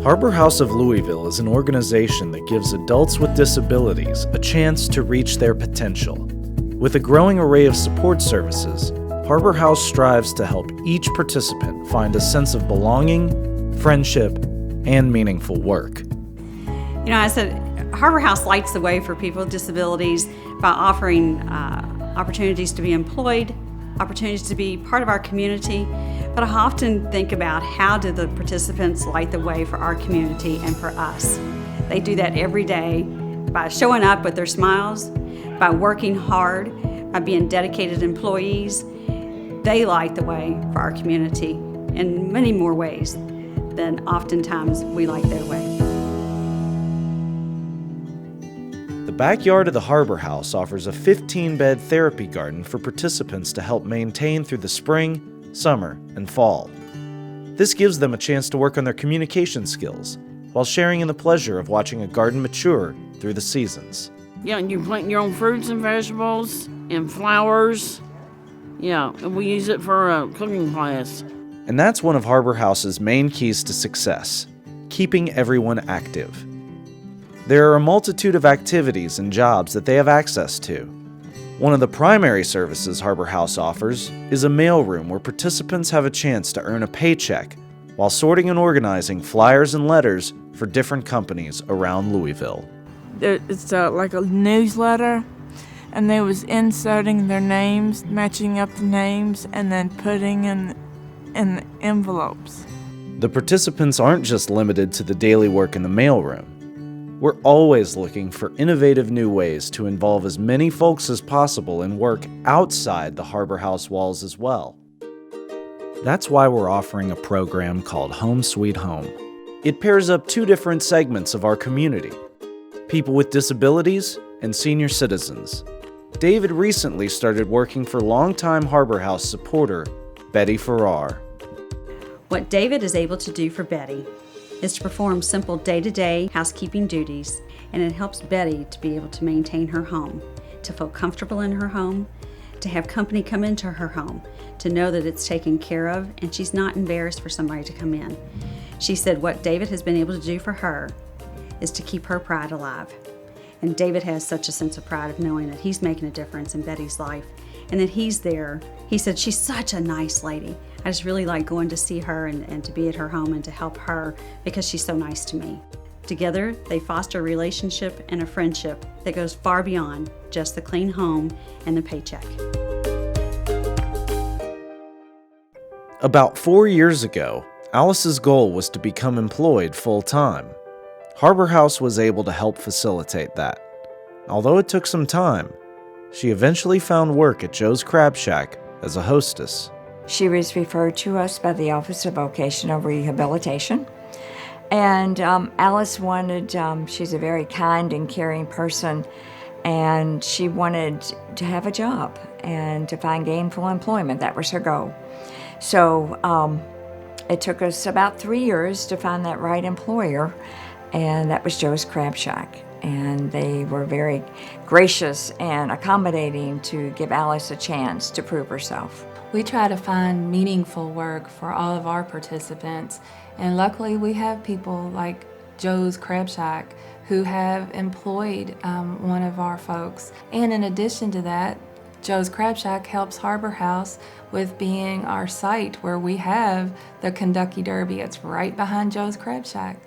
Harbor House of Louisville is an organization that gives adults with disabilities a chance to reach their potential. With a growing array of support services, Harbor House strives to help each participant find a sense of belonging, friendship, and meaningful work. You know, I said Harbor House lights the way for people with disabilities by offering opportunities to be employed, opportunities to be part of our community. But I often think about how do the participants light the way for our community and for us. They do that every day by showing up with their smiles, by working hard, by being dedicated employees. They light the way for our community in many more ways than oftentimes we light their way. The backyard of the Harbor House offers a 15-bed therapy garden for participants to help maintain through the spring, summer, and fall. This gives them a chance to work on their communication skills while sharing in the pleasure of watching a garden mature through the seasons. Yeah, and you plant your own fruits and vegetables and flowers. Yeah, and we use it for a cooking class. And that's one of Harbor House's main keys to success, keeping everyone active. There are a multitude of activities and jobs that they have access to. One of the primary services Harbor House offers is a mailroom where participants have a chance to earn a paycheck while sorting and organizing flyers and letters for different companies around Louisville. It's like a newsletter, and they was inserting their names, matching up the names, and then putting in envelopes. The participants aren't just limited to the daily work in the mailroom. We're always looking for innovative new ways to involve as many folks as possible in work outside the Harbor House walls as well. That's why we're offering a program called Home Sweet Home. It pairs up two different segments of our community: people with disabilities and senior citizens. David recently started working for longtime Harbor House supporter Betty Farrar. What David is able to do for Betty is to perform simple day-to-day housekeeping duties, and it helps Betty to be able to maintain her home, to feel comfortable in her home, to have company come into her home, to know that it's taken care of and she's not embarrassed for somebody to come in. She said what David has been able to do for her is to keep her pride alive. And David has such a sense of pride of knowing that he's making a difference in Betty's life and that he's there. He said, she's such a nice lady. I just really like going to see her and to be at her home and to help her because she's so nice to me. Together, they foster a relationship and a friendship that goes far beyond just the clean home and the paycheck. About 4 years ago, Alice's goal was to become employed full-time. Harbor House was able to help facilitate that. Although it took some time, she eventually found work at Joe's Crab Shack as a hostess. She was referred to us by the Office of Vocational Rehabilitation. And Alice wanted, she's a very kind and caring person, and she wanted to have a job and to find gainful employment. That was her goal. So it took us about 3 years to find that right employer, and that was Joe's Crab Shack. And they were very gracious and accommodating to give Alice a chance to prove herself. We try to find meaningful work for all of our participants, and luckily we have people like Joe's Crab Shack who have employed one of our folks. And in addition to that, Joe's Crab Shack helps Harbor House with being our site where we have the Kentucky Derby. It's right behind Joe's Crab Shack.